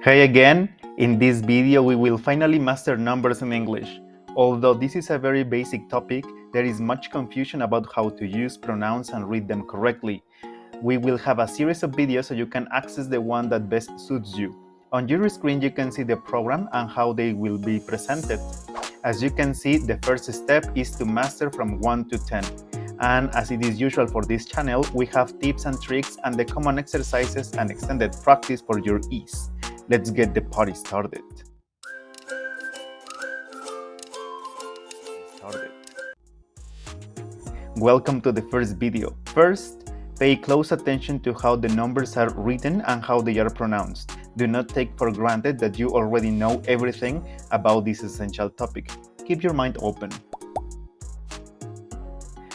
Hey again! In this video we will finally master numbers in English. Although this is a very basic topic, there is much confusion about how to use, pronounce and read them correctly. We will have a series of videos so you can access the one that best suits you. On your screen you can see the program and how they will be presented. As you can see, the first step is to master from 1 to 10. And as it is usual for this channel, we have tips and tricks and the common exercises and extended practice for your ease. Let's get the party started. Welcome to the first video. First, pay close attention to how the numbers are written and how they are pronounced. Do not take for granted that you already know everything about this essential topic. Keep your mind open.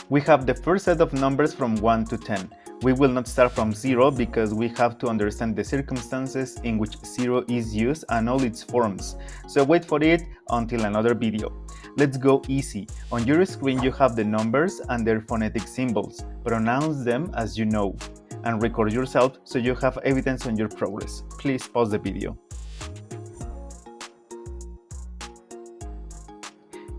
We have the first set of numbers from 1 to 10. We will not start from 0 because we have to understand the circumstances in which 0 is used and all its forms. So wait for it until another video. Let's go easy. On your screen you have the numbers and their phonetic symbols. Pronounce them as you know. And record yourself so you have evidence on your progress. Please pause the video.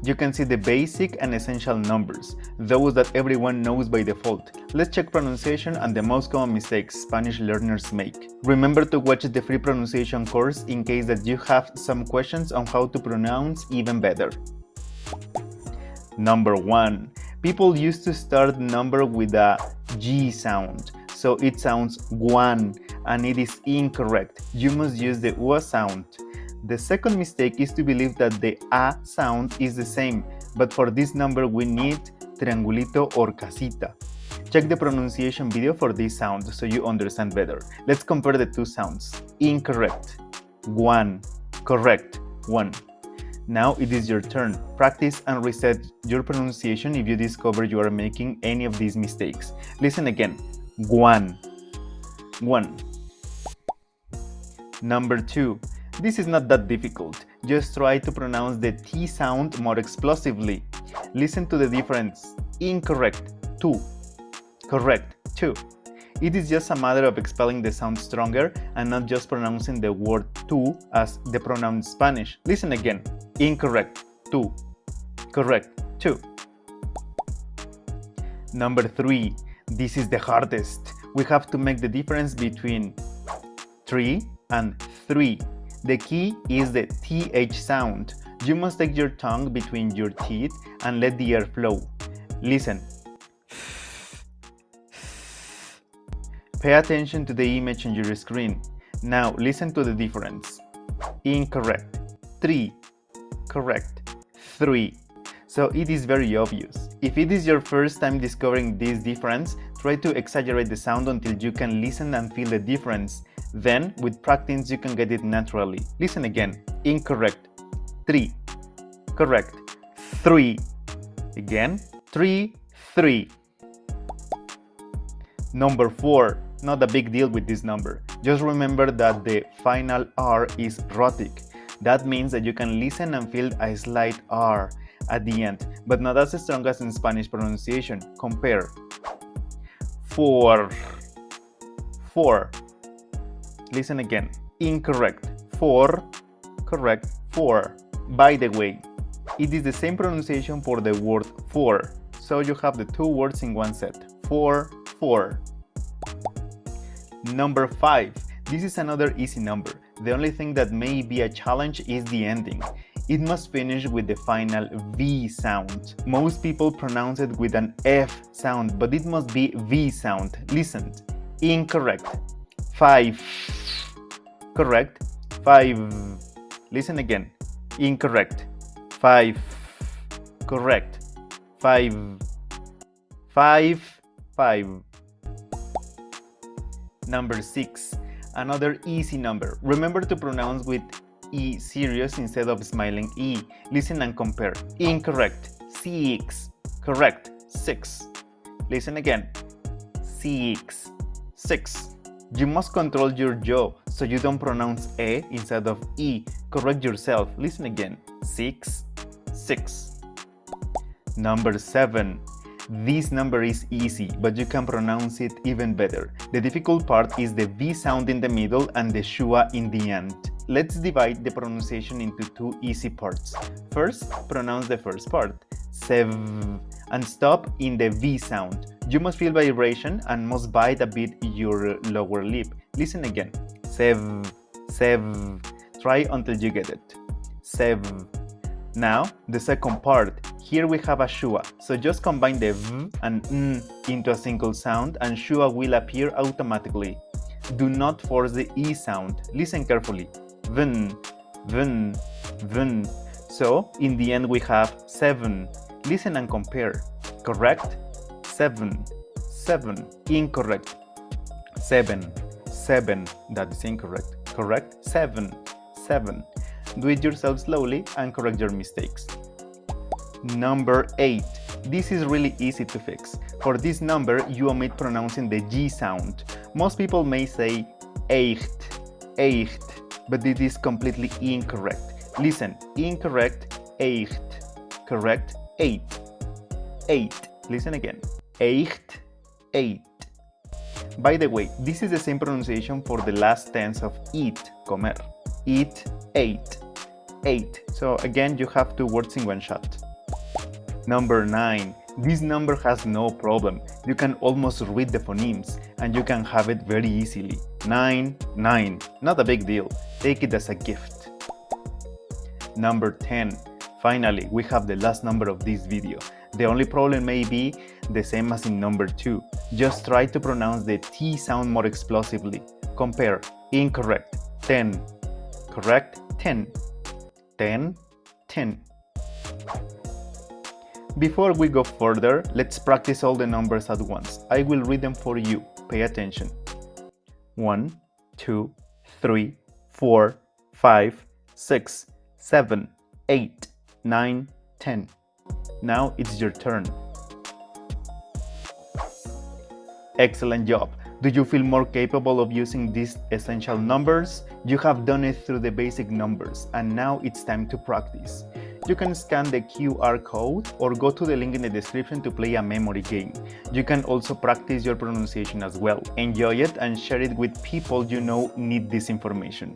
You can see the basic and essential numbers, those that everyone knows by default. Let's check pronunciation and the most common mistakes Spanish learners make. Remember to watch the free pronunciation course in case that you have some questions on how to pronounce even better. Number 1. People used to start number with a G sound, so it sounds guan, and it is incorrect. You must use the UA sound. The second mistake is to believe that the A sound is the same, but for this number we need triangulito or casita. Check the pronunciation video for this sound so you understand better. Let's compare the two sounds. Incorrect, guan. Correct, one. Now it is your turn. Practice and reset your pronunciation if you discover you are making any of these mistakes. Listen again. Guan. One. Number 2. This is not that difficult. Just try to pronounce the T sound more explosively. Listen to the difference. Incorrect, 2. Correct, 2. It is just a matter of expelling the sound stronger and not just pronouncing the word tú as the pronoun in Spanish. Listen again. Incorrect, 2. Correct, 2. Number 3. This is the hardest. We have to make the difference between 3 and 3. The key is the TH sound. You must take your tongue between your teeth and let the air flow. Listen. Pay attention to the image on your screen. Now listen to the difference. Incorrect. 3. Correct. 3. So it is very obvious. If it is your first time discovering this difference, try to exaggerate the sound until you can listen and feel the difference. Then, with practice, you can get it naturally. Listen again. Incorrect. 3. Correct. 3. Again. 3, 3. Number 4. Not a big deal with this number. Just remember that the final R is rhotic. That means that you can listen and feel a slight R at the end, but not as strong as in Spanish pronunciation. Compare. 4. 4. Listen again. Incorrect. 4. Correct. 4. By the way, it is the same pronunciation for the word for, so you have the two words in one set. 4, 4. Number 5. This is another easy number. The only thing that may be a challenge is the ending. It must finish with the final V sound. Most people pronounce it with an F sound, but it must be V sound. Listen. Incorrect. 5. Correct. 5. Listen again. Incorrect. 5. Correct. 5. 5. 5. Number 6. Another easy number. Remember to pronounce with E serious instead of smiling E. Listen and compare. Incorrect. 6. Correct. 6. Listen again. 6. 6. You must control your jaw so you don't pronounce E instead of E. Correct yourself. Listen again. 6. 6. Number 7. This number is easy, but you can pronounce it even better. The difficult part is the V sound in the middle and the schwa in the end. let's divide the pronunciation into two easy parts. First, pronounce the first part, sev, and stop in the V sound. You must feel vibration and must bite a bit your lower lip. Listen again. Sev, sev. Try until you get it. Sev. Now, the second part. Here we have a shua, so just combine the v and n into a single sound and shua will appear automatically. Do not force the e sound. Listen carefully. Vn, vn, vn. So, in the end we have 7. Listen and compare. Correct? 7, 7. Incorrect. 7, 7. That is incorrect. Correct? 7, 7. Do it yourself slowly and correct your mistakes. Number 8. This is really easy to fix. For this number, you omit pronouncing the G sound. Most people may say echt, echt, but it is completely incorrect. Listen, incorrect, echt, correct, 8, 8. Listen again, echt, 8. By the way, this is the same pronunciation for the last tense of eat, comer. Eat, 8, 8. So again, you have two words in one shot. Number 9. This number has no problem. You can almost read the phonemes and you can have it very easily. 9, 9. Not a big deal. Take it as a gift. Number 10. Finally, we have the last number of this video. The only problem may be the same as in number 2. Just try to pronounce the T sound more explosively. Compare. Incorrect. 10. Correct. 10. 10. 10. Before we go further, let's practice all the numbers at once. I will read them for you. Pay attention. 1, 2, 3, 4, 5, 6, 7, 8, 9, 10. Now it's your turn. Excellent job! Do you feel more capable of using these essential numbers? You have done it through the basic numbers, and now it's time to practice. You can scan the QR code or go to the link in the description to play a memory game. You can also practice your pronunciation as well. Enjoy it and share it with people you know need this information.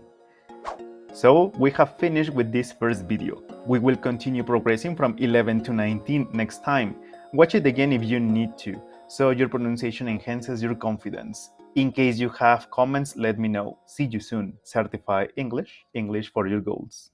So, we have finished with this first video. We will continue progressing from 11 to 19 next time. Watch it again if you need to, so your pronunciation enhances your confidence. In case you have comments, let me know. See you soon. Certified English, English for your goals.